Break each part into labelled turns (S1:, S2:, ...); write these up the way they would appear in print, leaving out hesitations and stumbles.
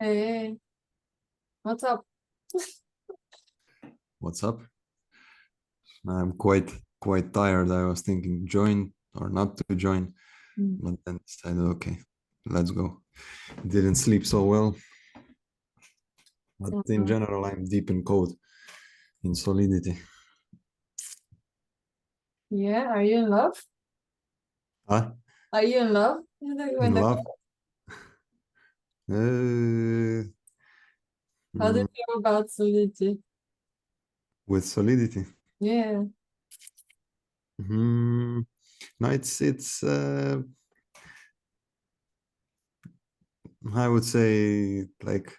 S1: Hey, what's up?
S2: What's up? I'm quite tired. I was thinking join or not to join,
S1: Mm.
S2: but then decided okay, let's go. Didn't sleep so well, but
S1: So,
S2: in general, I'm deep in code in Solidity.
S1: yeah, are you in love?
S2: Huh?
S1: Are you in love
S2: In
S1: with the
S2: love? Uh,
S1: how do you
S2: mm,
S1: feel about solidity?
S2: with Solidity.
S1: Yeah,
S2: Mm, no, it's I would say like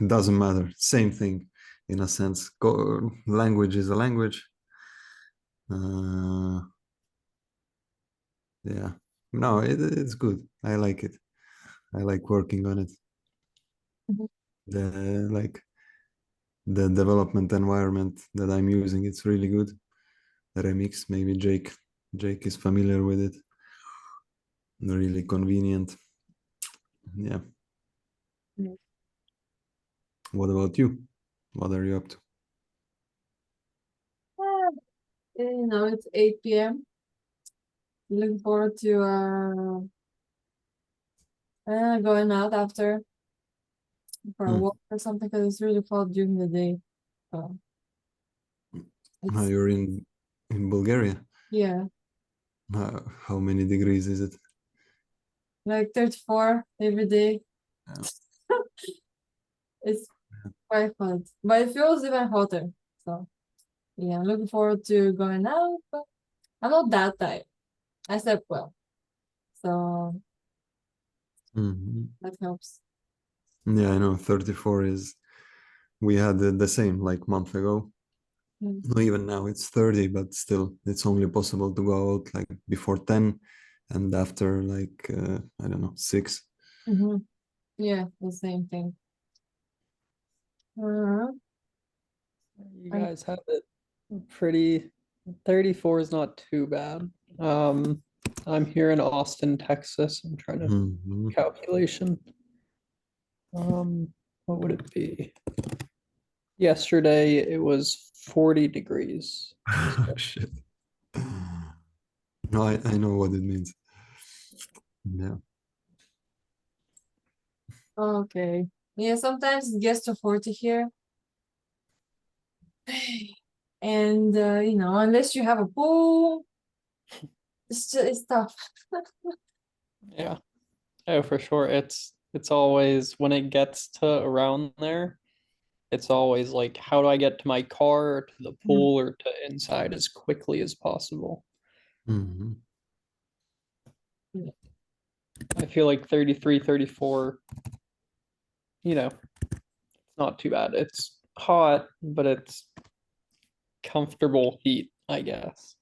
S2: doesn't matter. Same thing in a sense. Language is a language. Uh, Yeah. No, it's good. I like it. I like working on it.
S1: mhm.
S2: The like the development environment that I'm using, it's really good. Remix, maybe Jake is familiar with it. Really convenient. Yeah.
S1: Mm.
S2: What about you? What are you up to?
S1: Ah, it's 8 p.m. Looking forward to going out after for a
S2: Hmm.
S1: walk or something because it's really cold during the day. So it's
S2: You're in Bulgaria.
S1: yeah,
S2: How many degrees is it?
S1: like 34 every day.
S2: Yeah.
S1: It's quite hot, but it feels even hotter. So yeah, I'm looking forward to going out, but I'm not that tired. I slept well, so
S2: Mhm.
S1: that helps.
S2: Yeah, I know. 34 is. We had the same like month ago.
S1: Mm.
S2: No, even now it's 30, but still it's only possible to go out like before 10 and after like I don't know, 6.
S1: Mm-hmm. Yeah, the same thing. Uh,
S3: You
S1: I,
S3: guys have it pretty 34 is not too bad. I'm here in Austin, Texas. I'm trying to
S2: Mhm.
S3: calculation. What would it be? Yesterday it was 40 degrees.
S2: Shit. No, I know what it means. Yeah.
S1: okay. Yeah, sometimes it gets to 40 here. And unless you have a pool, it's tough.
S3: Yeah. Oh, for sure. It's always when it gets to around there, it's always like, how do I get to my car or to the
S1: Mm.
S3: pool or to inside as quickly as possible?
S2: Mhm.
S1: Yeah.
S3: I feel like 33, 34, it's not too bad. It's hot, but it's comfortable heat, I guess.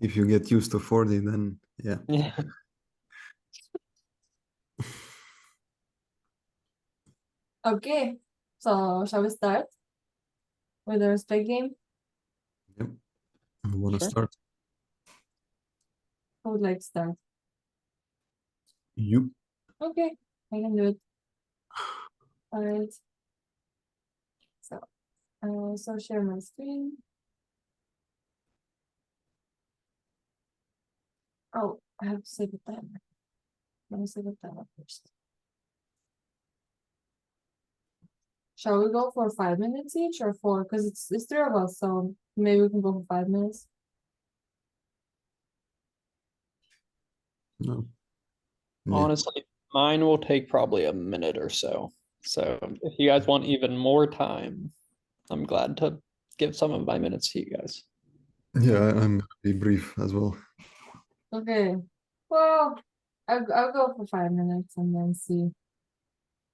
S2: If you get used to 40, then yeah.
S3: Yeah,
S1: Okay, so shall we start with the respect game?
S2: Yep. I want to
S3: sure.
S2: start.
S1: Who would like to start?
S2: You.
S1: Okay, I can do it. All right. So, share my screen. Oh, I have to save the timer. Let me save the timer first. Shall we go for 5 minutes each or four? Because it's three of us, so maybe we can go for 5 minutes.
S2: No. Yeah.
S3: Honestly, mine will take probably a minute or so. So if you guys want even more time, I'm glad to give some of my minutes to you guys.
S2: Yeah, I'm gonna be brief as well.
S1: Okay. Well, I'll go for 5 minutes and then see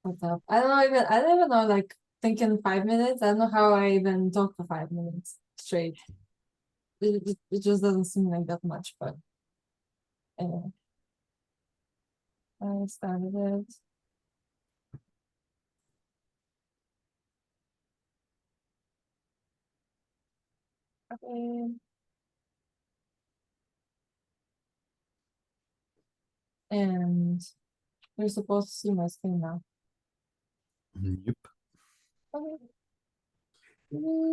S1: what's up. I don't even know, like, thinking 5 minutes. I don't know how I even talk for 5 minutes straight. It just doesn't seem like that much, but anyway, I started it. Okay. And You're supposed to see my screen now.
S2: Yep.
S1: Okay.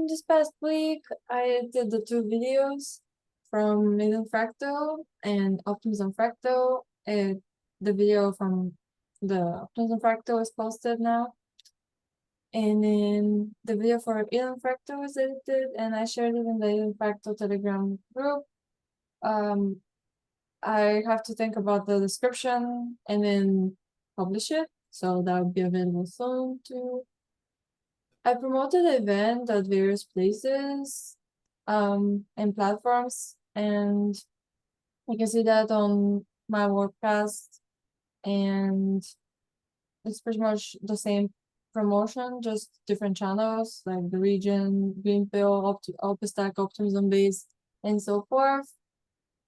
S1: This past week, I did the 2 videos from Maiden Fractal and Optimism Fractal. And the video from the Optimism Fractal is posted now. And then the video for Eden Fractal was edited, and I shared it in the Eden Fractal Telegram group. I have to think about the description and then publish it, so that will be available soon too. I promoted the event at various places and platforms, and you can see that on my WordCast, and it's pretty much the same promotion, just different channels like the region, Greenpill, OpenStack, Optimism Base, and so forth.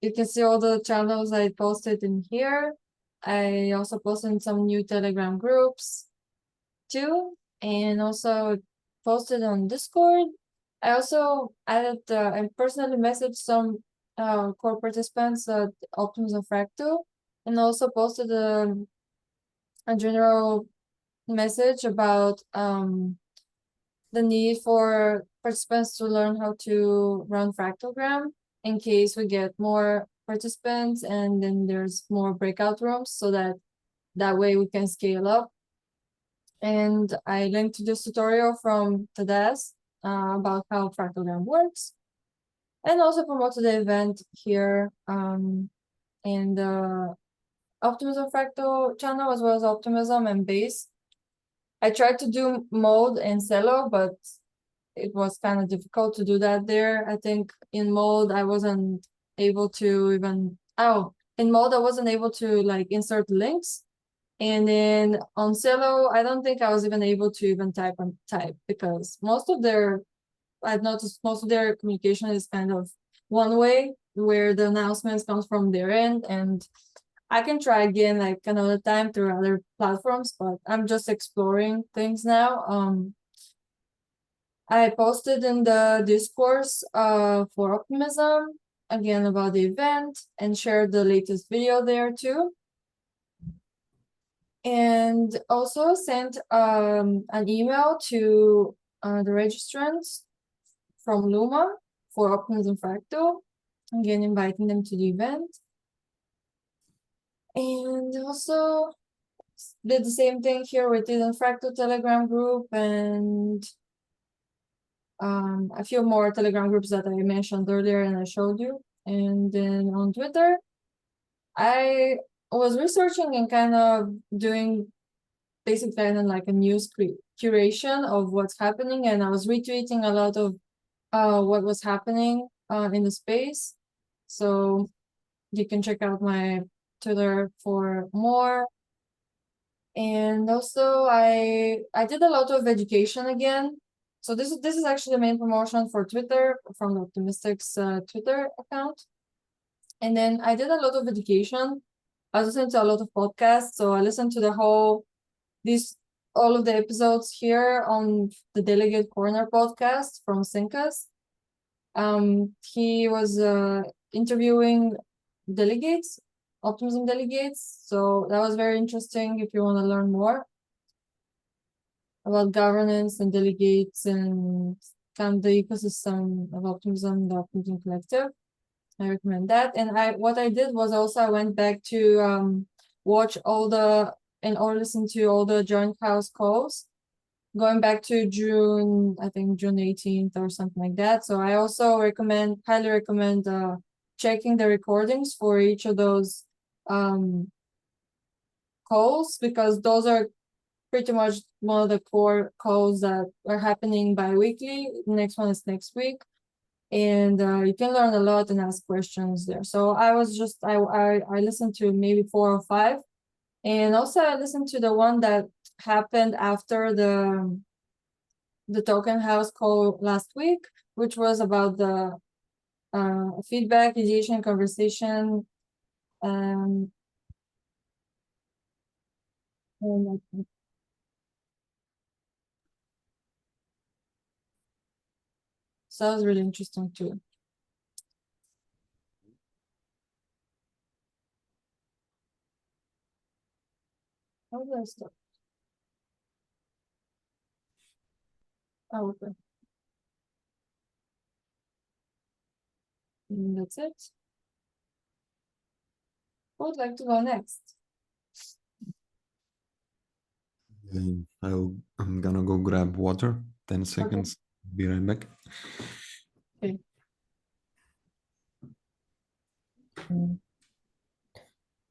S1: You can see all the channels I posted in here. I also posted some new Telegram groups too, and also posted on Discord. I also added and personally messaged some core participants at Optimism Fractal, and also posted a general message about the need for participants to learn how to run Fractalgram in case we get more participants and then there's more breakout rooms, so that way we can scale up. And I linked to this tutorial from Tadaz about how Fractalgram works, and also promoted the event here in the Optimism Fractal channel, as well as Optimism and Base. I tried to do mode and cello, but it was kind of difficult to do that there. I think in mode I wasn't able to even in mode I wasn't able to like insert links. And then on cello, I don't think I was even able to even type because I've noticed most of their communication is kind of one way, where the announcements comes from their end, and I can try again like another time through other platforms, but I'm just exploring things now. I posted in the discourse for Optimism again about the event and shared the latest video there too. And also sent an email to the registrants from Luma for Optimism Fractal, again inviting them to the event. And also did the same thing here with the Fractal Telegram group and a few more Telegram groups that I mentioned earlier and I showed you. And then on Twitter, I was researching and kind of doing basically kind of like a news curation of what's happening, and I was retweeting a lot of what was happening in the space. So you can check out my Twitter for more. And also I did a lot of education again. So this is actually the main promotion for Twitter from the Optimistics Twitter account. And then I did a lot of education. I listened to a lot of podcasts. So I listened to all of the episodes here on the Delegate Corner podcast from Syncas. He was interviewing delegates, Optimism delegates. So that was very interesting if you want to learn more about governance and delegates and kind of the ecosystem of Optimism, the Optimism Collective. I recommend that. And what I did was also I went back to watch or listen to all the joint house calls going back to June, I think June 18th or something like that. So I also highly recommend checking the recordings for each of those calls, because those are pretty much one of the core calls that are happening bi-weekly. The next one is next week. And you can learn a lot and ask questions there. So I listened to maybe 4 or 5. And also I listened to the one that happened after the token house call last week, which was about the feedback, ideation, conversation, and so that was really interesting too. How do I stop? Oh, okay. That's it. Who would like to go next?
S2: I'm gonna go grab water. 10 seconds. Be right back.
S1: Okay.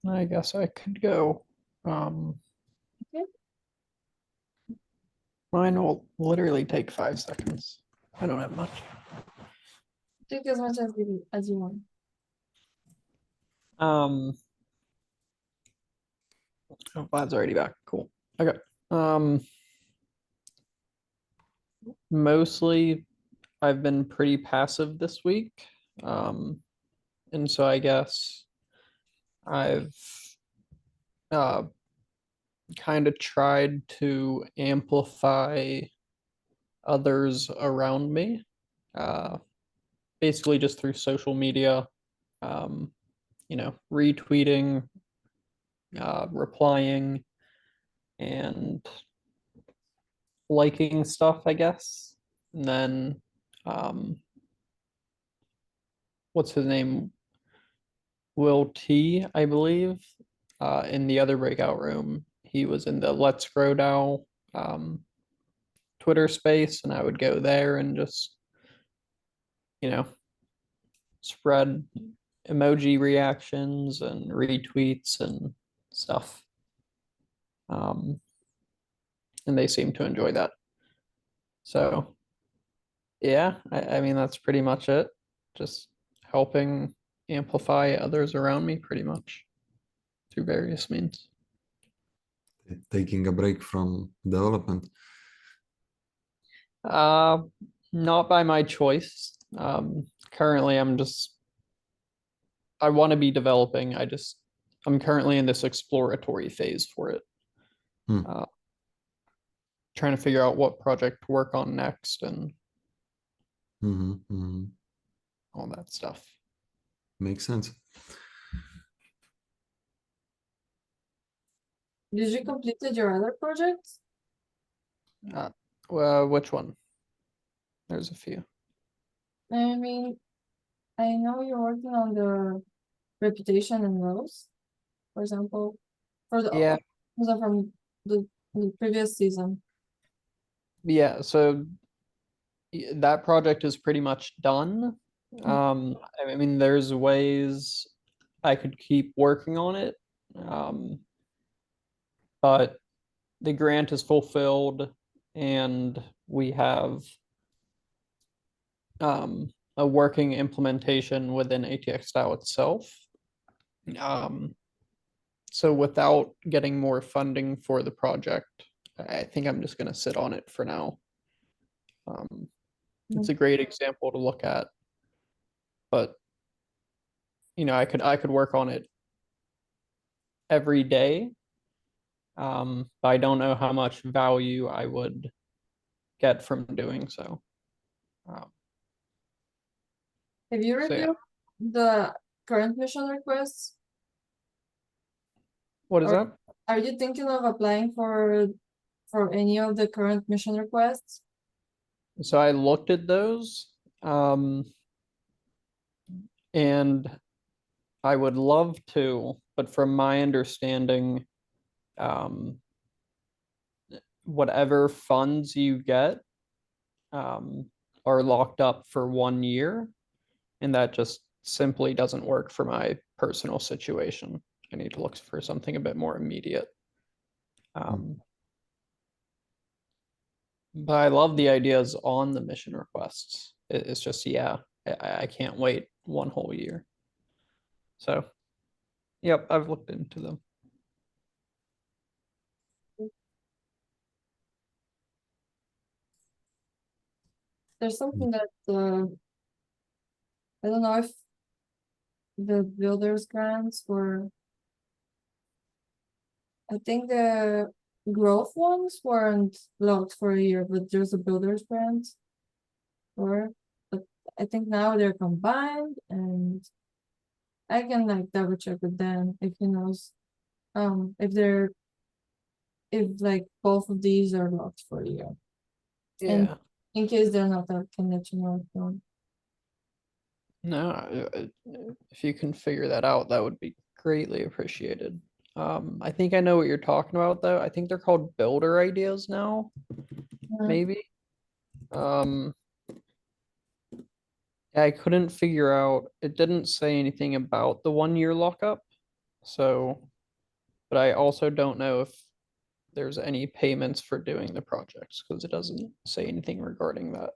S3: I guess I could go.
S1: Okay.
S3: Mine will literally take 5 seconds. I don't have much.
S1: Take as much as you want.
S3: Oh, Vlad's already back. Cool. Okay. Mostly I've been pretty passive this week. And so I guess I've uh kind of tried to amplify others around me. Basically just through social media, retweeting, replying, and liking stuff, I guess. And then, what's his name? Will T, I believe, in the other breakout room. He was in the Let's Grow Now Twitter space, and I would go there and just, spread emoji reactions and retweets and stuff. And they seem to enjoy that. So, yeah, I mean, that's pretty much it. Just helping amplify others around me pretty much through various means.
S2: Taking a break from development.
S3: Uh, Not by my choice. Currently, I want to be developing. I'm currently in this exploratory phase for it.
S2: Hmm.
S3: Trying to figure out what project to work on next and all that stuff.
S2: Makes sense.
S1: Did you completed your other projects?
S3: Well, which one? There's a few.
S1: I mean, I know you're working on the reputation and roles, for example, for the
S3: Yeah.
S1: from the previous season.
S3: Yeah, so that project is pretty much done. I mean, there's ways I could keep working on it, but the grant is fulfilled and we have a working implementation within ATX style itself. So without getting more funding for the project, I think I'm just going to sit on it for now. It's a great example to look at, but I could work on it every day. But I don't know how much value I would get from doing so.
S1: Have you
S3: So, yeah.
S1: reviewed the current mission requests?
S3: What is
S1: Or
S3: that?
S1: are you thinking of applying for any of the current mission requests?
S3: So I looked at those, and I would love to, but from my understanding, whatever funds you get are locked up for 1 year, and that just simply doesn't work for my personal situation. I need to look for something a bit more immediate. But I love the ideas on the mission requests. It's just, yeah, I can't wait 1 whole year. So, yep, I've looked into them.
S1: There's something that I don't know if the builders grants were. I think the growth ones weren't locked for a year, but there's a builder's grant. But I think now they're combined, and I can like double check with Dan if he knows if they're if like both of these are locked for you. And
S3: Yeah.
S1: in case they're not, I can let you know if you want.
S3: No, if you can figure that out, that would be greatly appreciated. I think I know what you're talking about though. I think they're called builder ideas now, maybe. Um, I couldn't figure out, it didn't say anything about the 1 year lockup. So, but I also don't know if there's any payments for doing the projects because it doesn't say anything regarding that.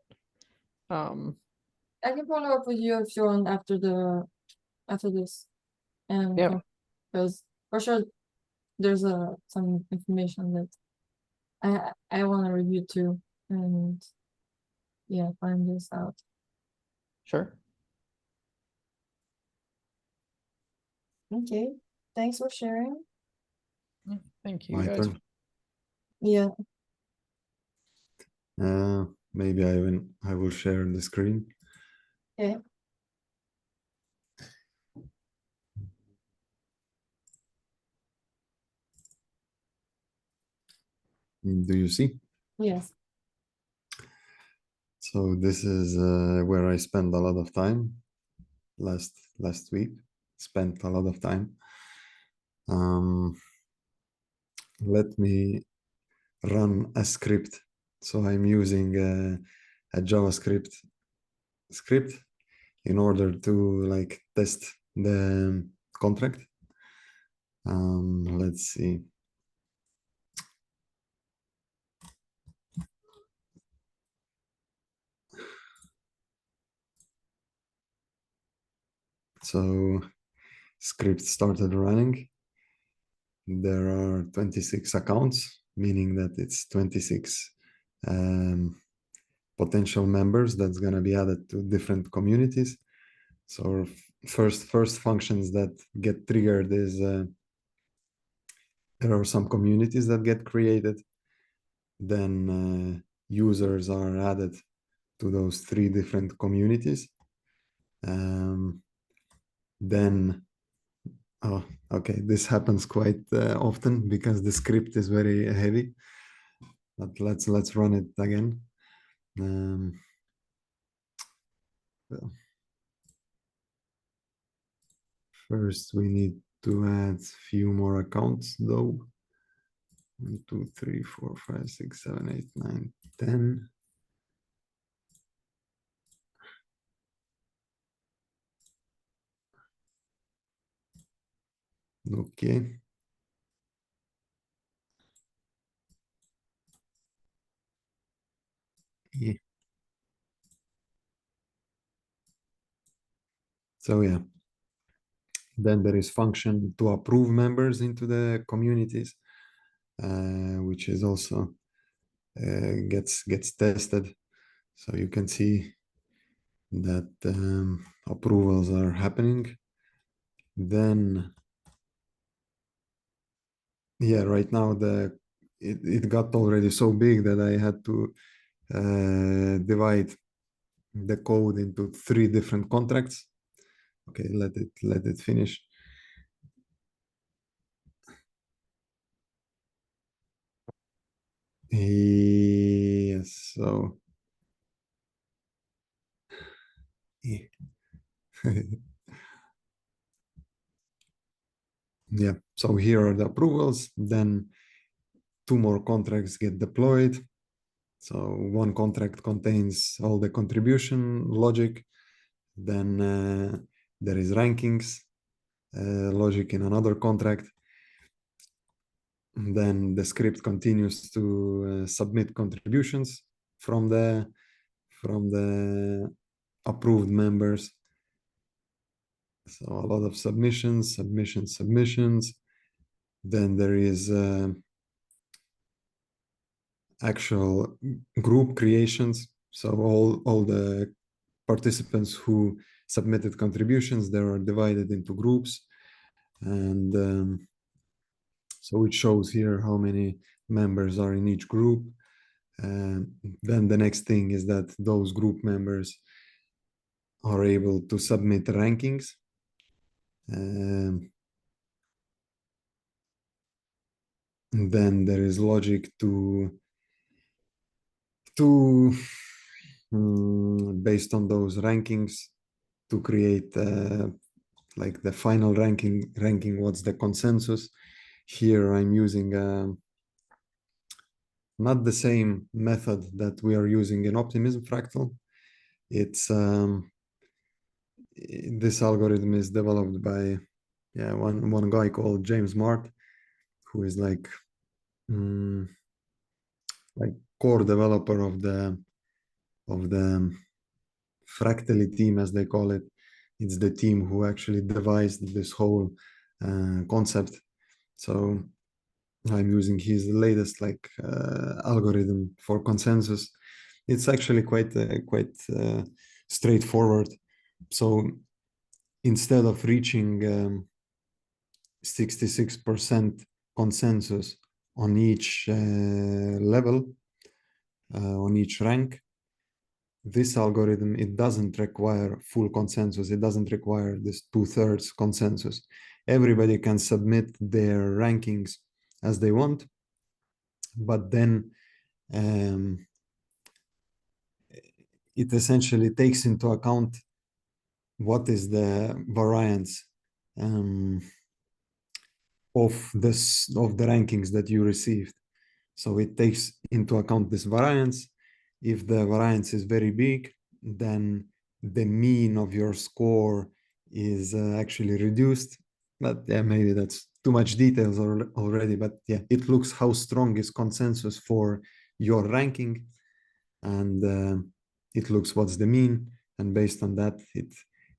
S1: I can follow up with you if you want after this. And
S3: Yeah.
S1: because for sure there's some information that I want to review too, and yeah, find this out.
S3: Sure.
S1: Okay, thanks for sharing.
S3: Thank you
S2: My
S3: guys.
S2: turn.
S1: Yeah,
S2: Maybe I will share the screen.
S1: okay.
S2: Do you see?
S1: Yes.
S2: So this is where I spend a lot of time. Last week, spent a lot of time. Let me run a script. So I'm using a JavaScript script in order to like test the contract. Let's see. So script started running. There are 26 accounts, meaning that it's 26 potential members that's going to be added to different communities. So first functions that get triggered is there are some communities that get created. Then users are added to those 3 different communities. Then, oh, okay, this happens quite often because the script is very heavy. But let's run it again. Well, first, we need to add few more accounts though. 1, 2, 3, 4, 5, 6, 7, 8, 9, 10. Okay. Yeah. So yeah. Then there is function to approve members into the communities, which is also gets tested. So you can see that approvals are happening. Then yeah, right now it got already so big that I had to divide the code into 3 different contracts. Okay, let it finish. Yes, so yeah. Yeah, so here are the approvals. Then 2 more contracts get deployed. So one contract contains all the contribution logic. Then there is rankings logic in another contract. And then the script continues to submit contributions from the approved members. So a lot of submissions. Then there is actual group creations. So all the participants who submitted contributions, they are divided into groups. And so it shows here how many members are in each group. Then the next thing is that those group members are able to submit rankings. And then there is logic to based on those rankings to create like the final ranking, what's the consensus. Here I'm using not the same method that we are using in optimism fractal. It's this algorithm is developed by one guy called James Mart, who is like core developer of the fractally team, as they call it. It's the team who actually devised this whole concept. So I'm using his latest algorithm for consensus. It's actually quite straightforward. So instead of reaching 66% consensus on each level, on each rank, this algorithm, it doesn't require full consensus. It doesn't require this 2/3 consensus. Everybody can submit their rankings as they want, but then it essentially takes into account what is the variance of the rankings that you received. So it takes into account this variance. If the variance is very big, then the mean of your score is actually reduced. But yeah, maybe that's too much details already. But yeah, it looks how strong is consensus for your ranking, and it looks what's the mean, and based on that,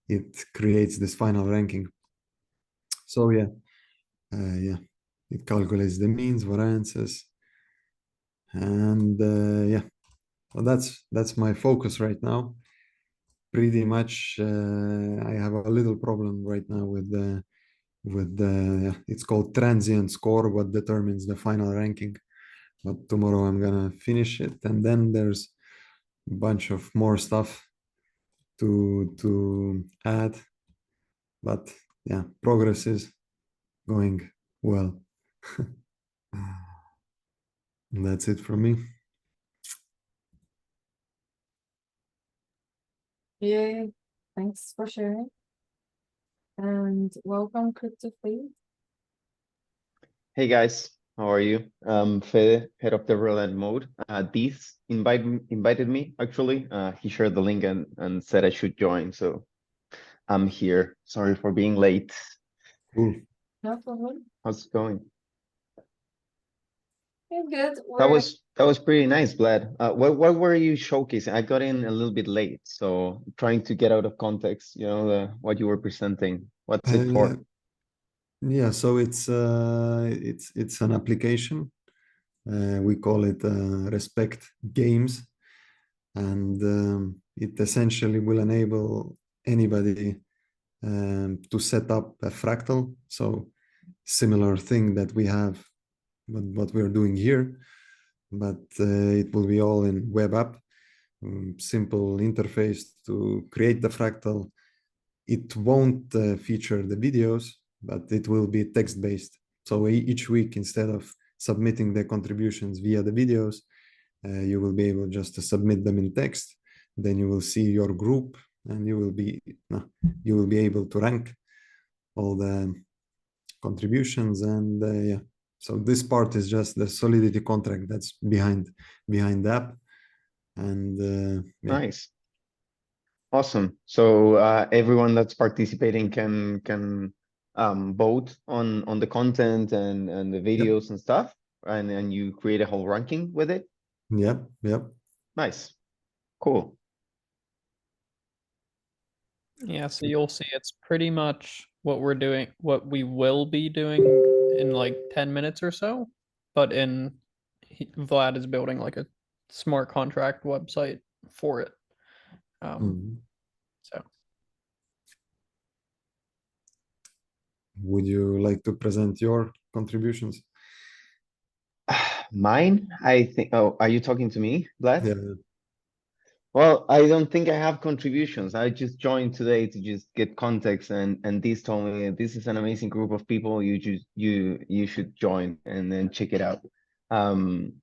S2: it creates this final ranking. So yeah, it calculates the means, variances, and yeah, well, that's my focus right now. Pretty much, I have a little problem right now with the it's called transient score, what determines the final ranking. But tomorrow I'm gonna finish it, and then there's a bunch of more stuff to add. But yeah, progress is going well. And that's it from me.
S1: Yay. Thanks for sharing. And welcome, CryptoFleet.
S4: Hey guys, how are you? Fede, head of the Roland mode. Deeth invited me actually. He shared the link and said I should join, so I'm here. Sorry for being late.
S2: Cool.
S1: No problem.
S4: How's it going?
S1: You're good.
S4: That was pretty nice, Vlad. What were you showcasing? I got in a little bit late, so trying to get out of context, you know, what you were presenting. What's it for?
S2: Yeah, so it's an application. We call it Respect Games, and it essentially will enable anybody to set up a fractal. So similar thing that we have, what we're doing here, but it will be all in web app. Simple interface to create the fractal. It won't feature the videos, but it will be text-based. So each week, instead of submitting the contributions via the videos, you will be able just to submit them in text. Then you will see your group, and you will be able to rank all the contributions. And yeah, so this part is just the Solidity contract that's behind the app. And yeah.
S4: Nice. Awesome. So everyone that's participating can vote on the content and the videos and stuff, and you create a whole ranking with it.
S2: Yep.
S4: Nice. Cool.
S3: Yeah, so you'll see it's pretty much what we're doing, what we will be doing in like 10 minutes or so. But Vlad is building like a smart contract website for it. So
S2: Would you like to present your contributions?
S4: Mine, I think. Oh, are you talking to me, Vlad?
S2: Yeah.
S4: Well, I don't think I have contributions. I just joined today to just get context, and this told me this is an amazing group of people. You should join and then check it out. Um,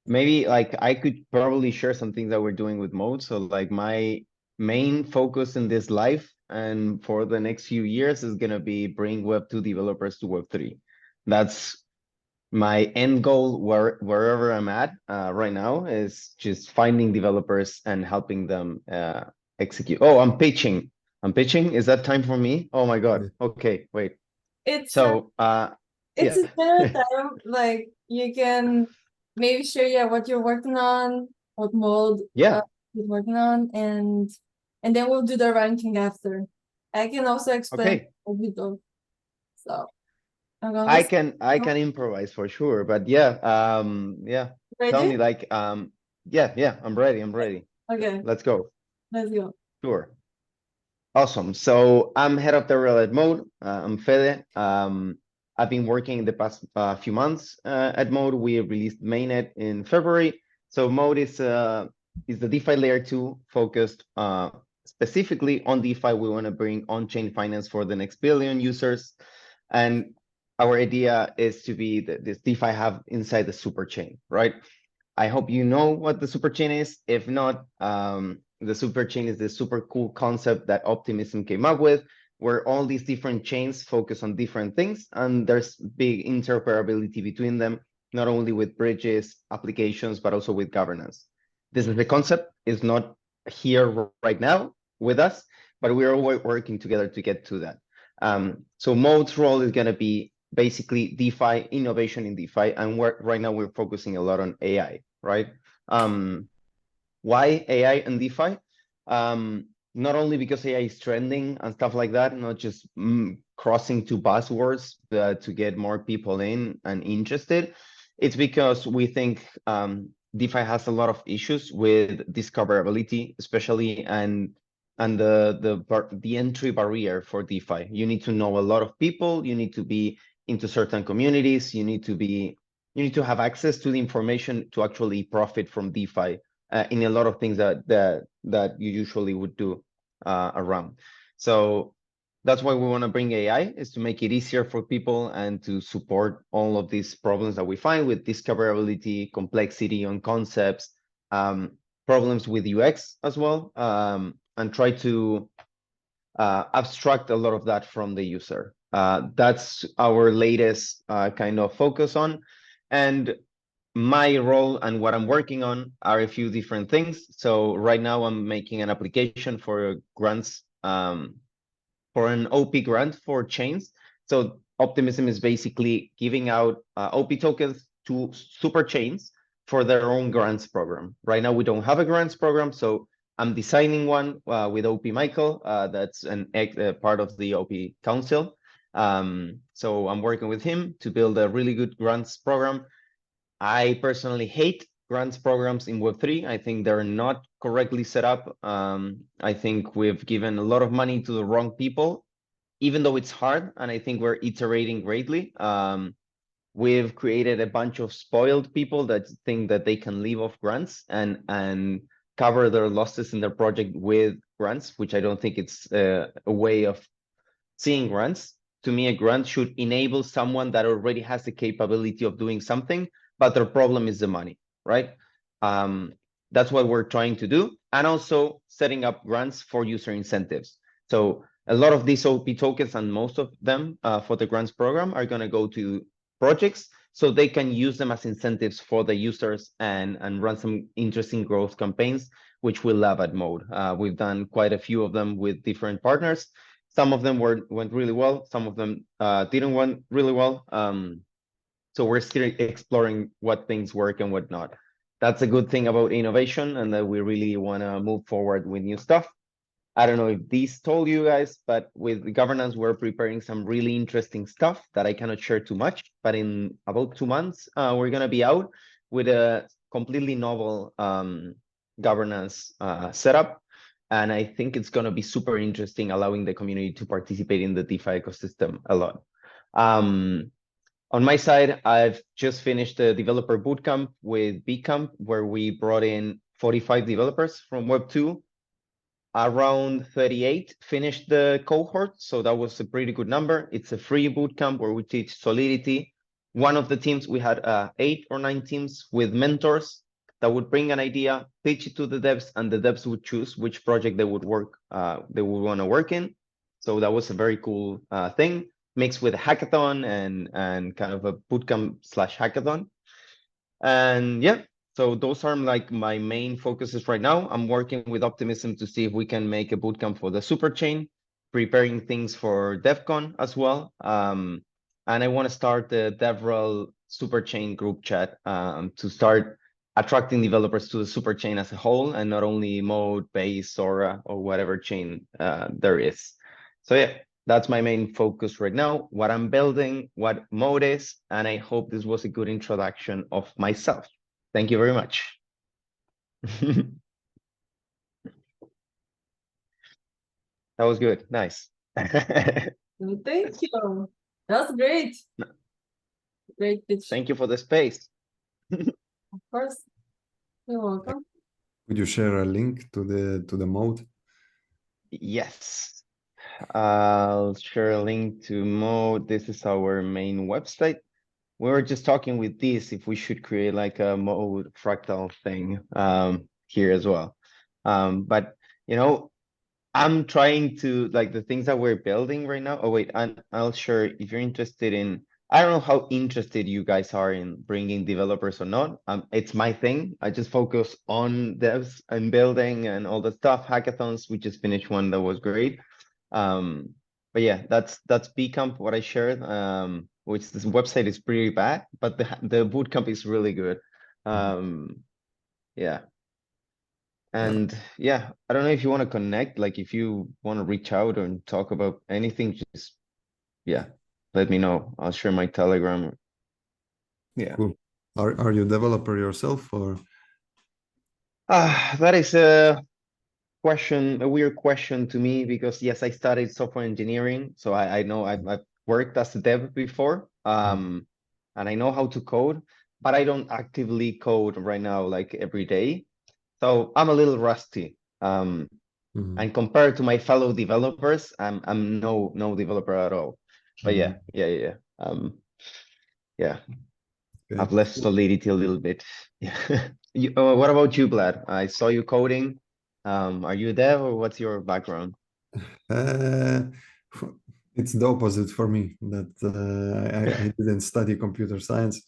S4: Maybe like I could probably share some things that we're doing with Mode. So like my main focus in this life and for the next few years is gonna be bring Web2 developers to Web3. That's my end goal wherever I'm at right now is just finding developers and helping them execute. Oh, I'm pitching. I'm pitching. Is that time for me? Oh my God. Okay, wait.
S1: It's
S4: So
S1: it's
S4: yeah.
S1: a general time, like you can maybe share what you're working on, what mold
S4: Yeah.
S1: you're working on, and then we'll do the ranking after. I can also explain
S4: Okay.
S1: as we go. So I'm gonna
S4: I
S1: listen.
S4: can improvise for sure, but yeah, yeah. Tell
S1: Ready?
S4: me like yeah, I'm ready. I'm ready.
S1: Okay,
S4: Let's go.
S1: let's go.
S4: Sure. Awesome. So I'm head of the real at Mode. I'm Fede. I've been working in the past few months at Mode. We released mainnet in February. So Mode is the DeFi layer 2 focused specifically on DeFi. We want to bring on-chain finance for the next billion users. And our idea is to be this DeFi hub inside the super chain, right? I hope you know what the super chain is. If not, the super chain is this super cool concept that Optimism came up with, where all these different chains focus on different things, and there's big interoperability between them, not only with bridges, applications, but also with governance. This is the concept. It's not here right now with us, but we're all working together to get to that. So Mode's role is going to be basically DeFi, innovation in DeFi, and right now we're focusing a lot on AI, right? Why AI and DeFi? Not only because AI is trending and stuff like that, not just crossing to buzzwords to get more people in and interested. It's because we think DeFi has a lot of issues with discoverability, especially and the entry barrier for DeFi. You need to know a lot of people. You need to be into certain communities. You need to have access to the information to actually profit from DeFi in a lot of things that you usually would do around. So that's why we want to bring AI, is to make it easier for people and to support all of these problems that we find with discoverability, complexity on concepts, problems with UX as well, and try to abstract a lot of that from the user. That's our latest kind of focus on. And my role and what I'm working on are a few different things. So right now I'm making an application for grants, for an OP grant for chains. So Optimism is basically giving out OP tokens to super chains for their own grants program. Right now we don't have a grants program, so I'm designing one with OP Michael. That's an part of the OP Council. So I'm working with him to build a really good grants program. I personally hate grants programs in Web3. I think they're not correctly set up. I think we've given a lot of money to the wrong people, even though it's hard, and I think we're iterating greatly. We've created a bunch of spoiled people that think that they can live off grants and cover their losses in their project with grants, which I don't think it's a way of seeing grants. To me, a grant should enable someone that already has the capability of doing something, but their problem is the money, right? That's what we're trying to do. And also setting up grants for user incentives. So a lot of these OP tokens and most of them for the grants program are going to go to projects so they can use them as incentives for the users and run some interesting growth campaigns, which we love at Mode. We've done quite a few of them with different partners. Some of them went really well. Some of them didn't went really well. So we're still exploring what things work and what not. That's a good thing about innovation, and that we really want to move forward with new stuff. I don't know if these told you guys, but with the governance, we're preparing some really interesting stuff that I cannot share too much. But in about 2 months, we're going to be out with a completely novel governance setup. And I think it's going to be super interesting, allowing the community to participate in the DeFi ecosystem a lot. On my side, I've just finished the developer bootcamp with Bcamp, where we brought in 45 developers from Web 2. Around 38 finished the cohort, so that was a pretty good number. It's a free bootcamp where we teach Solidity. One of the teams, we had 8 or 9 teams with mentors that would bring an idea, pitch it to the devs, and the devs would choose which project they would want to work in. So that was a very cool thing, mixed with a hackathon and kind of a bootcamp / hackathon. And yeah, so those are like my main focuses right now. I'm working with Optimism to see if we can make a bootcamp for the super chain, preparing things for DevCon as well. And I want to start the DevRel super chain group chat to start attracting developers to the super chain as a whole, and not only Mode, Base, Sora, or whatever chain there is. So yeah, that's my main focus right now, what I'm building, what Mode is, and I hope this was a good introduction of myself. Thank you very much. That was good. Nice.
S1: Well, thank you. That was great. Great pitch.
S4: Thank you for the space.
S1: Of course. You're welcome.
S2: Could you share a link to the mode?
S4: Yes. I'll share a link to Mode. This is our main website. We were just talking with this if we should create like a Mode fractal thing here as well. But you know, I'm trying to like the things that we're building right now. Oh wait, I'll share if you're interested in. I don't know how interested you guys are in bringing developers or not. It's my thing. I just focus on devs and building and all the stuff. Hackathons, we just finished one that was great. But yeah, that's Bcamp what I shared. Which this website is pretty bad, but the bootcamp is really good. Yeah. And yeah, I don't know if you want to connect, like if you want to reach out and talk about anything, just yeah, let me know. I'll share my Telegram. Yeah.
S2: Cool. Are you a developer yourself, or?
S4: That is a question, a weird question to me, because yes, I studied software engineering, so I know I've worked as a dev before, and I know how to code, but I don't actively code right now, like every day. So I'm a little rusty. And compared to my fellow developers, I'm no developer at all. But yeah. Yeah.
S2: Okay.
S4: I've left Solidity a little bit. Yeah. What about you, Vlad? I saw you coding. Are you a dev or what's your background?
S2: It's the opposite for me. That I didn't study computer science,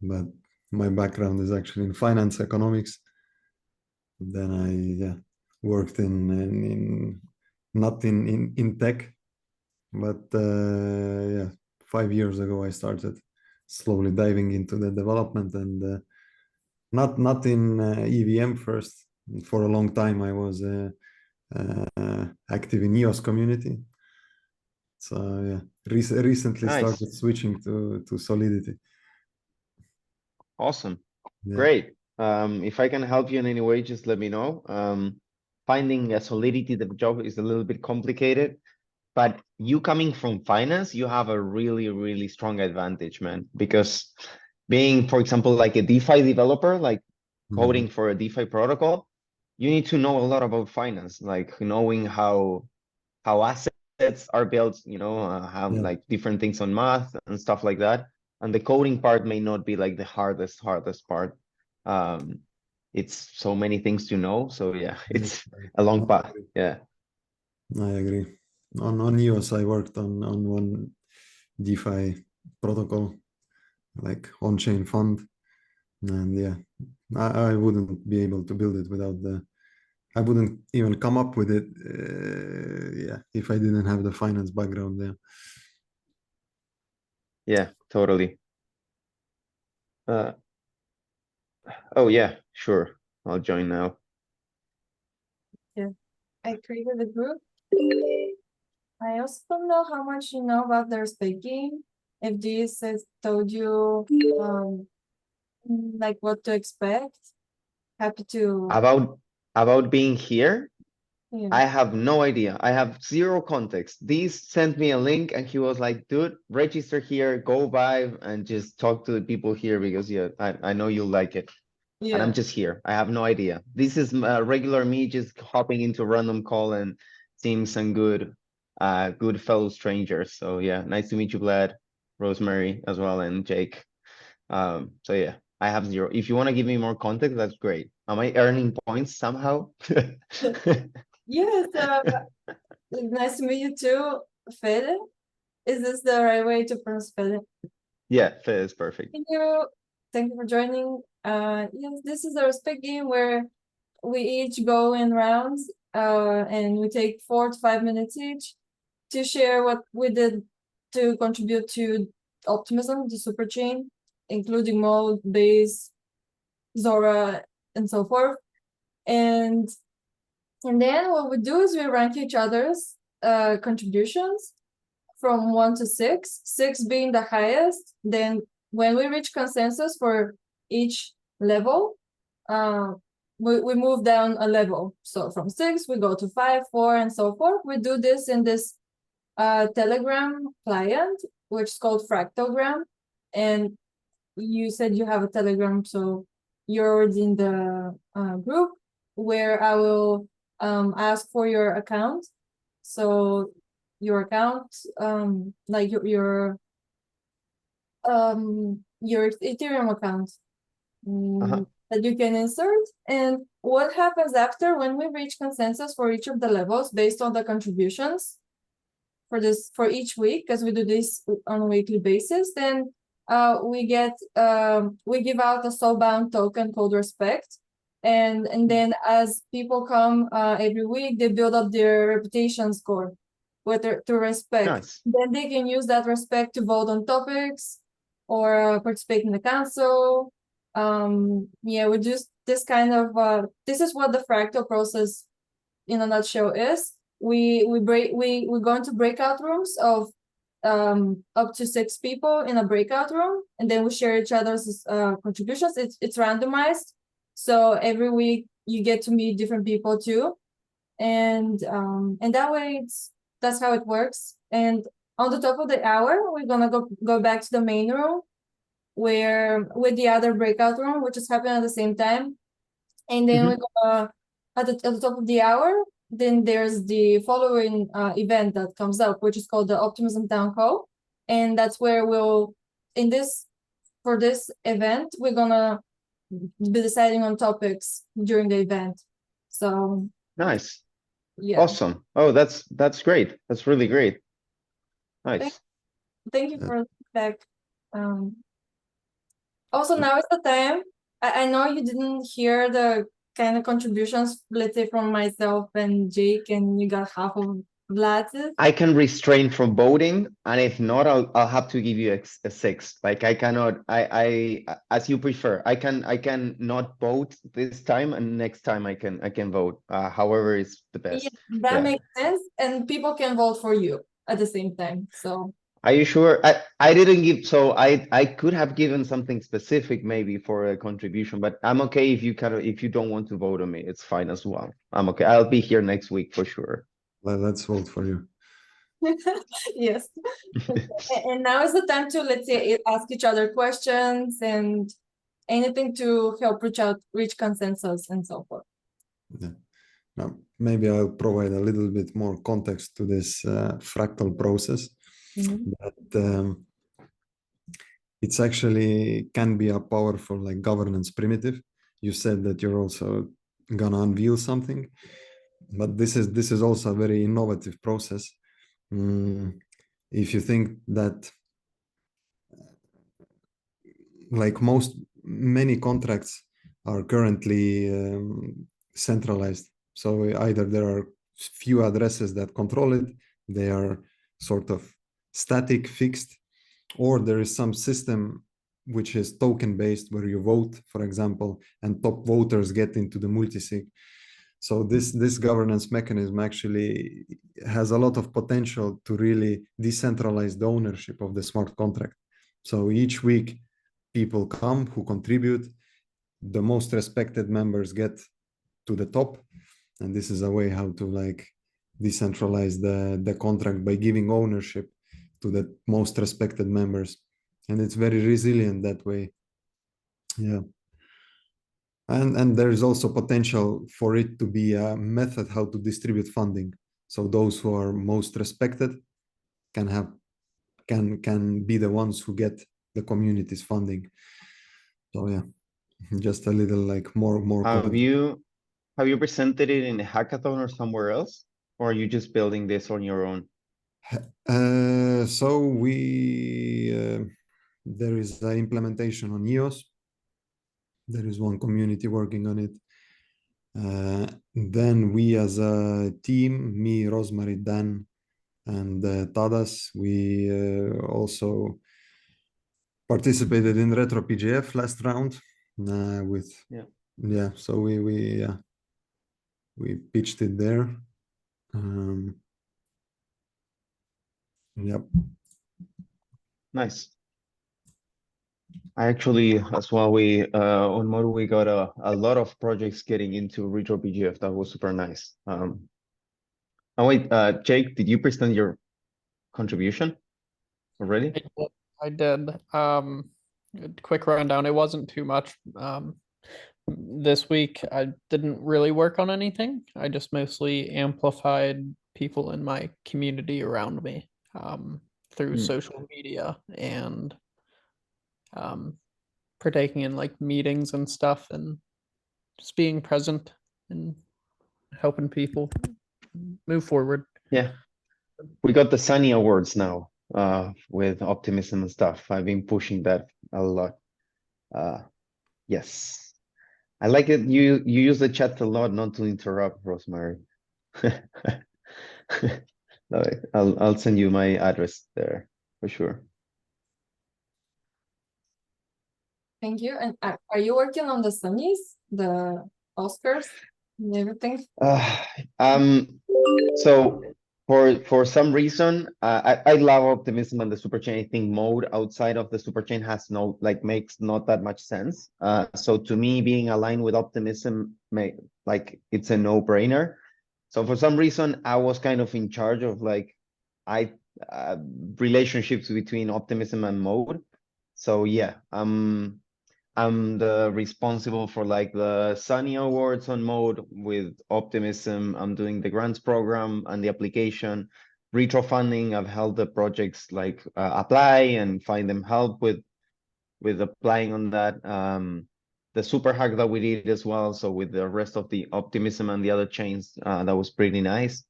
S2: but my background is actually in finance economics. Then I worked in not in tech, but 5 years ago I started slowly diving into the development, and not in EVM first. For a long time I was active in EOS community. So yeah, recently
S4: Nice.
S2: started switching to Solidity.
S4: Awesome.
S2: Yeah.
S4: Great. If I can help you in any way, just let me know. Finding a Solidity the job is a little bit complicated, but you coming from finance, you have a really strong advantage, man. Because being, for example, like a DeFi developer, like coding for a DeFi protocol, you need to know a lot about finance, like knowing how assets are built, you know, how like different things on math and stuff like that. And the coding part may not be like the hardest part. It's so many things to know. So yeah, it's a long path. Yeah.
S2: I agree. On EOS, I worked on one DeFi protocol, like on-chain fund, and yeah, I wouldn't be able to build it without I wouldn't even come up with it, if I didn't have the finance background there.
S4: Yeah, totally. Oh yeah, sure. I'll join now.
S1: Yeah, I created a group. I also don't know how much you know about their staking. If this has told you like what to expect. Happy to
S4: About being here,
S1: yeah.
S4: I have no idea. I have zero context. These sent me a link and he was like, dude, register here, go vibe and just talk to the people here because yeah, I know you'll like it. and
S1: Yeah.
S4: I'm just here. I have no idea. This is regular me just hopping into a random call and seeing some good good fellow strangers. So yeah, nice to meet you, Vlad, Rosemary as well, and Jake. So yeah, I have zero. If you want to give me more context, that's great. Am I earning points somehow?
S1: Yes, nice to meet you too, Fede. Is this the right way to pronounce Fede?
S4: Yeah, Fede is perfect.
S1: Thank you. Thank you for joining. Yes, this is a respect game where we each go in rounds, and we take 4 to 5 minutes each to share what we did to contribute to optimism, the super chain, including mode, base, Zora, and so forth. And then what we do is we rank each other's contributions from 1 to 6, 6 being the highest. Then when we reach consensus for each level, we move down a level. So from 6, we go to 5, 4, and so forth. We do this in this Telegram client, which is called Fractalgram. And you said you have a Telegram, so you're already in the group where I will ask for your account. So your account, like your Ethereum account,
S4: Uh-huh.
S1: that you can insert. And what happens after when we reach consensus for each of the levels based on the contributions for each week, because we do this on a weekly basis, then we give out a soulbound token called respect. And then as people come every week, they build up their reputation score with to respect.
S4: Nice.
S1: Then they can use that respect to vote on topics or participate in the council. Yeah, we just this kind of this is what the fractal process in a nutshell is. We go into breakout rooms of up to 6 people in a breakout room, and then we share each other's contributions. It's randomized, so every week you get to meet different people too, and that way that's how it works. And on the top of the hour, we're gonna go back to the main room where with the other breakout room, which is happening at the same time, and then we're gonna at the top of the hour. Then there's the following event that comes up, which is called the Optimism Town Hall, and that's where for this event we're gonna be deciding on topics during the event. So
S4: Nice.
S1: yeah,
S4: Awesome. Oh, that's great. That's really great. Nice.
S1: thank you for the feedback. Also, now is the time. I know you didn't hear the kind of contributions, let's say, from myself and Jake, and you got half of Vlad's.
S4: I can restrain from voting, and if not, I'll have to give you a 6. Like I cannot. I as you prefer. I can not vote this time, and next time I can vote. However is the
S1: Yeah,
S4: best.
S1: that
S4: Yeah.
S1: makes sense, and people can vote for you at the same time. So
S4: Are you sure? I didn't give, so I could have given something specific maybe for a contribution, but I'm okay if you don't want to vote on me, it's fine as well. I'm okay. I'll be here next week for sure.
S2: Let's vote for you.
S1: yes, and now is the time to, let's say, ask each other questions and anything to help reach consensus and so forth.
S2: Yeah. Now, maybe I'll provide a little bit more context to this fractal process. That it's actually can be a powerful like governance primitive. You said that you're also gonna unveil something, but this is also a very innovative process. If you think that like many contracts are currently centralized, so either there are few addresses that control it, they are sort of static, fixed, or there is some system which is token based where you vote, for example, and top voters get into the multisig. So this governance mechanism actually has a lot of potential to really decentralize the ownership of the smart contract. So each week people come who contribute, the most respected members get to the top, and this is a way how to like decentralize the contract by giving ownership to the most respected members, and it's very resilient that way. Yeah. And there is also potential for it to be a method how to distribute funding. So those who are most respected can be the ones who get the community's funding. So yeah, just a little like more
S4: Have you presented it in a hackathon or somewhere else? Or are you just building this on your own?
S2: So there is an implementation on EOS. There is one community working on it. Then we as a team, me, Rosemary, Dan, and Tadas, we also participated in Retro PGF last round with so we pitched it there. Yep.
S4: Nice. I actually, as well, on Modu, we got a lot of projects getting into Retro BGF. That was super nice. Oh wait, Jake, did you present your contribution already?
S3: I did. Quick rundown. It wasn't too much. This week I didn't really work on anything. I just mostly amplified people in my community around me through social media and partaking in like meetings and stuff and just being present and helping people move forward.
S4: Yeah, we got the Sunny Awards now with optimism and stuff. I've been pushing that a lot. Yes, I like it. You use the chat a lot, not to interrupt, Rosemary. I'll send you my address there for sure.
S1: Thank you. And are you working on the Sunnies, the Oscars, and everything?
S4: So for some reason, I love optimism and the superchain. I think mode outside of the superchain has makes not that much sense. So to me, being aligned with optimism it's a no-brainer. So for some reason, I was kind of in charge of relationships between optimism and mode. So yeah, I'm the responsible for the Sunny Awards on mode with optimism. I'm doing the grants program and the application. Retro funding, I've helped the projects apply and find them help with applying on that. The super hack that we did as well. So with the rest of the optimism and the other chains, that was pretty nice.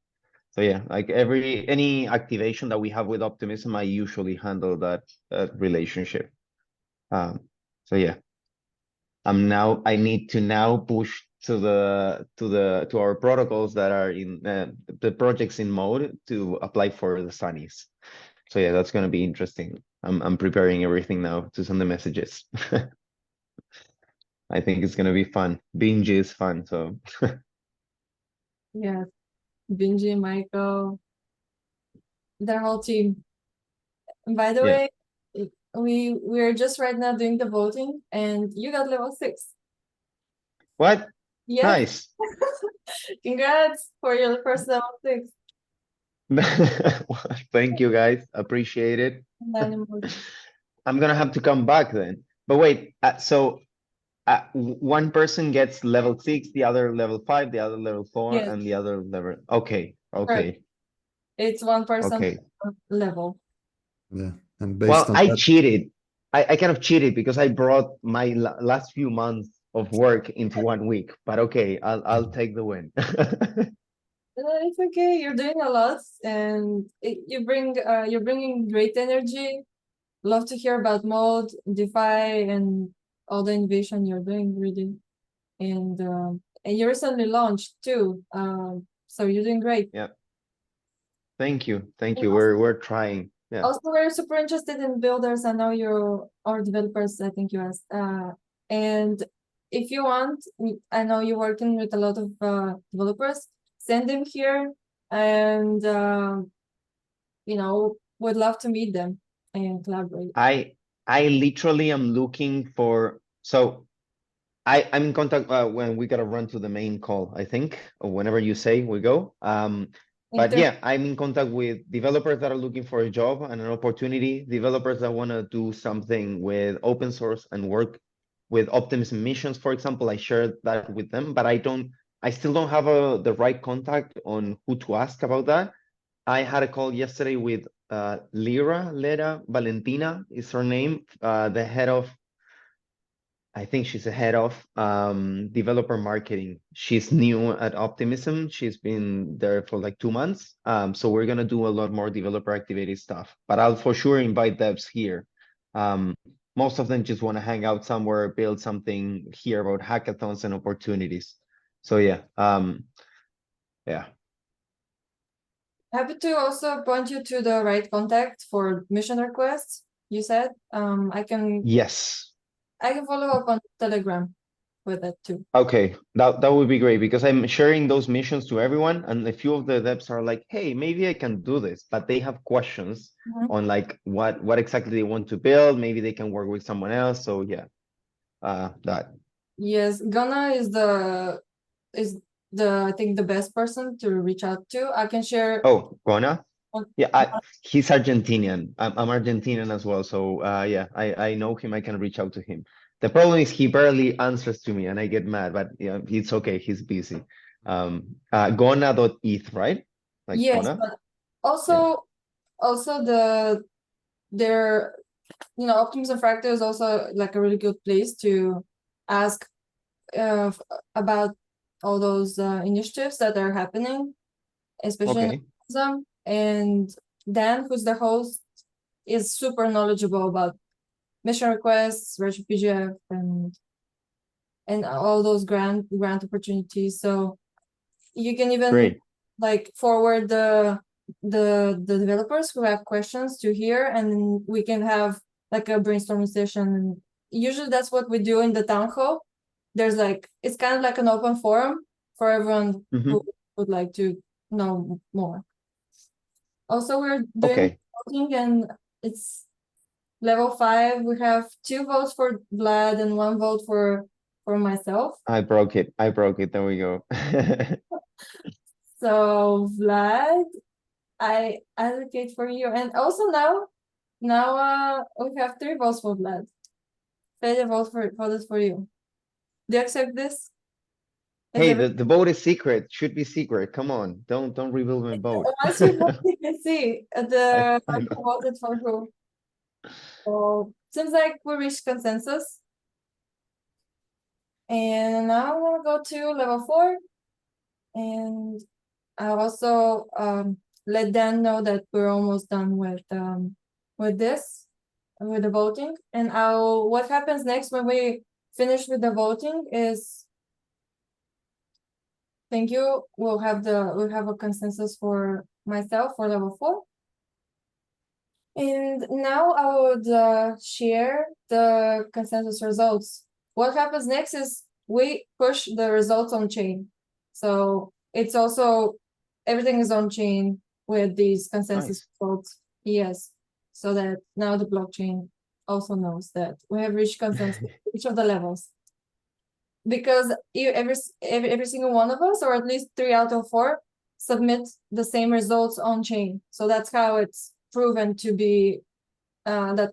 S4: So yeah, any activation that we have with optimism, I usually handle that relationship. So yeah. I need to now push to our protocols that are in the projects in mode to apply for the Sunnies. So yeah, that's gonna be interesting. I'm preparing everything now to send the messages. I think it's gonna be fun. Binge is fun, so
S1: Yes, Benji, Michael, their whole team. And by the way, we're just right now doing the voting, and you got level 6.
S4: What?
S1: Yes.
S4: Nice.
S1: Congrats for your first level 6.
S4: Thank you guys, appreciate it.
S1: Animals.
S4: I'm gonna have to come back then. But wait, so one person gets level 6, the other level 5, the other level 4,
S1: Yes.
S4: and the other level. Okay.
S1: Correct. It's one person
S4: Okay.
S1: level.
S2: Yeah, and based on
S4: I
S2: that,
S4: cheated. I kind of cheated because I brought my last few months of work into 1 week. But okay, I'll take the win.
S1: It's okay. You're doing a lot, and you're bringing great energy. Love to hear about mode, DeFi, and all the innovation you're doing, really. And you recently launched too. So you're doing great.
S4: Yeah. Thank you. We're trying. Yeah.
S1: Also, we're super interested in builders. I know you're or developers. I think you asked. And if you want, I know you're working with a lot of developers. Send them here, and would love to meet them and collaborate.
S4: I literally am looking for. So I'm in contact when we gotta run to the main call, I think, or whenever you say we go. But yeah, I'm in contact with developers that are looking for a job and an opportunity, developers that want to do something with open source and work with Optimism missions, for example, I shared that with them, but I still don't have the right contact on who to ask about that. I had a call yesterday with Lera Valentina is her name, the head of, I think she's the head of developer marketing. She's new at Optimism. She's been there for like 2 months. So we're gonna do a lot more developer activated stuff, but I'll for sure invite devs here. Most of them just want to hang out somewhere, build something, hear about hackathons and opportunities. So yeah, yeah.
S1: Happy to also point you to the right contact for mission requests. You said I can
S4: Yes.
S1: follow up on Telegram with that too.
S4: Okay, that would be great because I'm sharing those missions to everyone, and a few of the devs are like, "Hey, maybe I can do this," but they have questions
S1: Mhm.
S4: on like what exactly they want to build. Maybe they can work with someone else. So yeah, that.
S1: Yes, Ghana is I think the best person to reach out to. I can share.
S4: Oh, Gona?
S1: on-
S4: Yeah, he's Argentinian. I'm Argentinian as well. So yeah, I know him. I can reach out to him. The problem is he barely answers to me, and I get mad. But yeah, it's okay. He's busy. Gona.eth, right? Like
S1: Yes,
S4: Gona.
S1: but also their Optimism Fractal is also like a really good place to ask about all those initiatives that are happening, especially in
S4: Okay.
S1: Optimism. And Dan, who's the host, is super knowledgeable about mission requests, retro PGF, and all those grant opportunities. So you can even
S4: Great.
S1: like forward the developers who have questions to here, and we can have like a brainstorming session. Usually that's what we do in the town hall. There's like it's kind of like an open forum for everyone
S4: Mhm.
S1: who would like to know more. Also, we're doing
S4: Okay.
S1: voting, and it's level 5. We have 2 votes for Vlad and 1 vote for myself.
S4: I broke it. I broke it. There we go.
S1: So Vlad, I advocate for you, and also now we have 3 votes for Vlad. Fede voted for you. Do you accept this? Is
S4: Hey,
S1: every-
S4: the vote is secret. Should be secret. Come on. Don't reveal my vote.
S1: Once you vote, you can see
S4: I know.
S1: who voted for who. So seems like we reached consensus. And now I'm gonna go to level 4, and I also let Dan know that we're almost done with this, with the voting. And what happens next when we finish with the voting is, thank you. We'll have a consensus for myself for level 4. And now I would share the consensus results. What happens next is we push the results on chain. So it's also everything is on chain with these consensus
S4: Nice.
S1: results. Yes. So that now the blockchain also knows that we have reached consensus each of the levels. Because every single one of us, or at least 3 out of 4, submit the same results on chain. So that's how it's proven to be that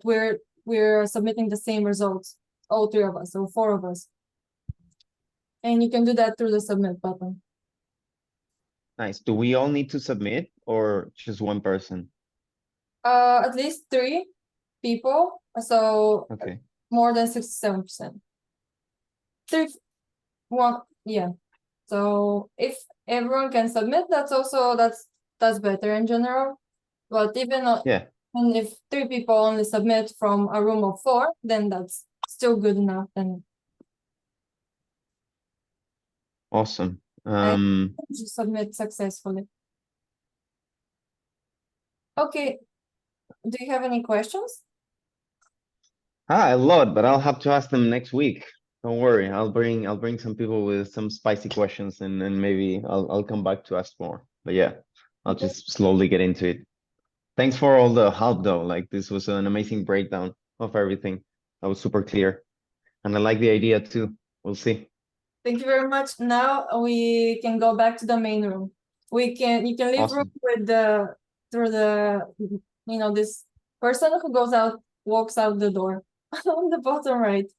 S1: we're submitting the same results, all 3 of us, or 4 of us. And you can do that through the submit button.
S4: Nice. Do we all need to submit or just one person?
S1: At least 3 people, so
S4: Okay.
S1: more than 67%. 1, yeah. So if everyone can submit, that's better in general. But even
S4: Yeah.
S1: and if 3 people only submit from a room of 4, then that's still good enough. And
S4: Awesome.
S1: just submit successfully. Okay. Do you have any questions?
S4: A lot, but I'll have to ask them next week. Don't worry. I'll bring some people with some spicy questions, and then maybe I'll come back to ask more. But yeah, I'll
S1: Okay.
S4: just slowly get into it. Thanks for all the help though. Like this was an amazing breakdown of everything. That was super clear. And I like the idea too. We'll see.
S1: Thank you very much. Now we can go back to the main room. You can leave room
S4: Awesome.
S1: with through this person who walks out the door on the bottom right.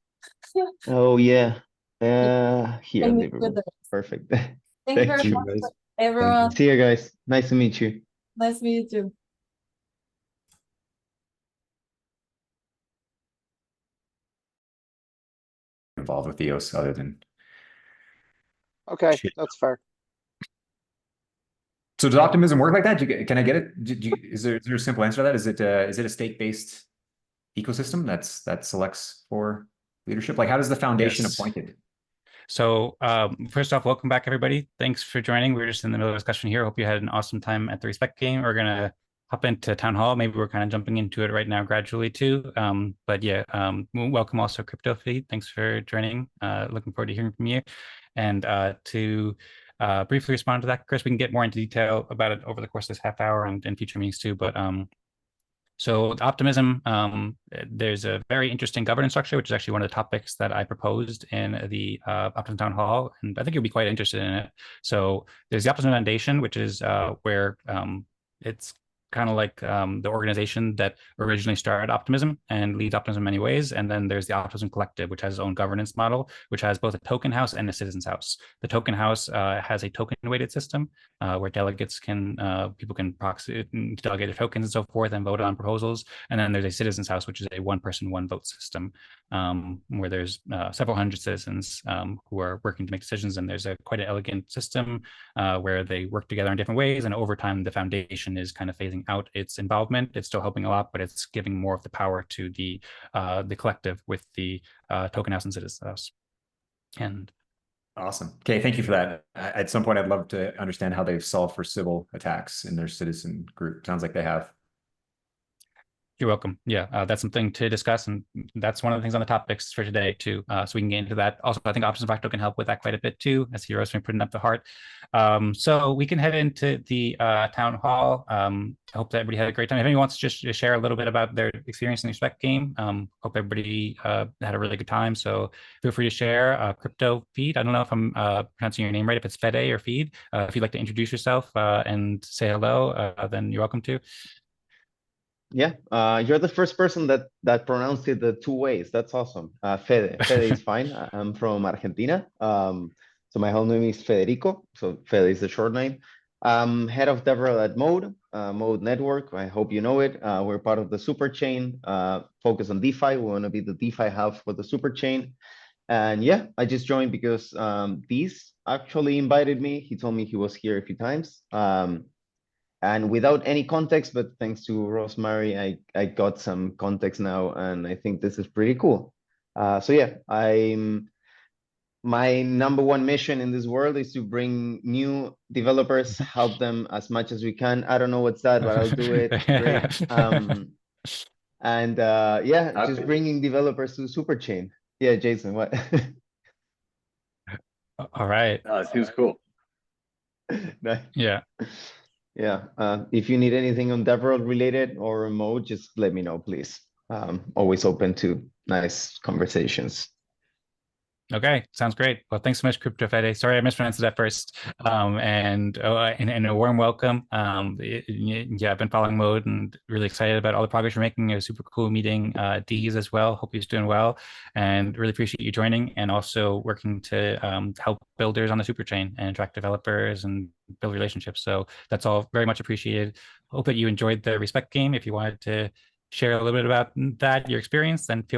S4: Oh yeah. Here,
S1: And with
S4: Liverpool.
S1: the
S4: Perfect.
S1: thank you
S4: Thank
S1: very
S2: you
S4: you.
S1: much,
S2: guys.
S1: everyone.
S4: See you guys. Nice to meet you.
S1: Nice to meet you too.
S5: Involved with EOS other than
S6: Okay,
S5: shit.
S6: that's fair.
S5: So does optimism work like that? Can I get it? Is there a simple answer to that? Is it a stake-based ecosystem that selects for leadership? Like how does the foundation
S7: Yes.
S5: appoint it?
S7: So first off, welcome back, everybody. Thanks for joining. We're just in the middle of a discussion here. Hope you had an awesome time at the Respect game. We're going to hop into Town Hall. Maybe we're kind of jumping into it right now gradually too. But yeah, welcome also Crypto Feed. Thanks for joining. Looking forward to hearing from you. And to briefly respond to that, Chris, we can get more into detail about it over the course of this half hour and future meetings too. But so optimism, there's a very interesting governance structure, which is actually one of the topics that I proposed in the Optimism Town Hall, and I think you'll be quite interested in it. So there's the Optimism Foundation, which is where it's kind of like the organization that originally started Optimism and leads Optimism in many ways. And then there's the Optimism Collective, which has its own governance model, which has both a token house and a citizens house. The token house has a token weighted system where delegates can, people can proxy, delegate their tokens and so forth and vote on proposals. And then there's a citizens house, which is a one person, one vote system where there's several hundred citizens who are working to make decisions. And there's quite an elegant system where they work together in different ways. And over time, the foundation is kind of phasing out its involvement. It's still helping a lot, but it's giving more of the power to the collective with the token house and citizens house. And
S5: Awesome. Okay, thank you for that. At some point, I'd love to understand how they've solved for civil attacks in their citizen group. Sounds like they have.
S7: you're welcome. Yeah, that's something to discuss, and that's one of the things on the topics for today too. So we can get into that. Also, I think Options Facto can help with that quite a bit too, as Heroes been putting up the heart. So we can head into the town hall. I hope that everybody had a great time. If anyone wants to just share a little bit about their experience in the Respect game, hope everybody had a really good time. So feel free to share. Crypto Feed. I don't know if I'm pronouncing your name right. If it's Fede or Feed. If you'd like to introduce yourself and say hello, then you're welcome to.
S4: Yeah, you're the first person that pronounced it the two ways. That's awesome. Fede is fine. I'm from Argentina. So my whole name is Federico. So Fede is the short name. I'm head of DevRel at Mode, Mode Network. I hope you know it. We're part of the super chain, focus on DeFi. We want to be the DeFi hub for the super chain. And yeah, I just joined because Deez actually invited me. He told me he was here a few times. And without any context, but thanks to Rosemary, I got some context now, and I think this is pretty cool. So yeah, my number one mission in this world is to bring new developers, help them as much as we can. I don't know what's that, but I'll do it. Great. And yeah, just bringing developers to Superchain. Yeah, Jason, what?
S7: All right.
S8: It seems cool.
S4: Nice.
S7: Yeah.
S4: Yeah, if you need anything on DevWorld related or remote, just let me know, please. Always open to nice conversations.
S7: Okay, sounds great. Well, thanks so much, Crypto Fede. Sorry, I mispronounced it at first. And a warm welcome. Yeah, I've been following Mode and really excited about all the progress you're making. It was super cool meeting Deez as well. Hope he's doing well, and really appreciate you joining and also working to help builders on the super chain and attract developers and build relationships. So that's all very much appreciated. Hope that you enjoyed the Respect game. If you wanted to share a little bit about that, your experience, then feel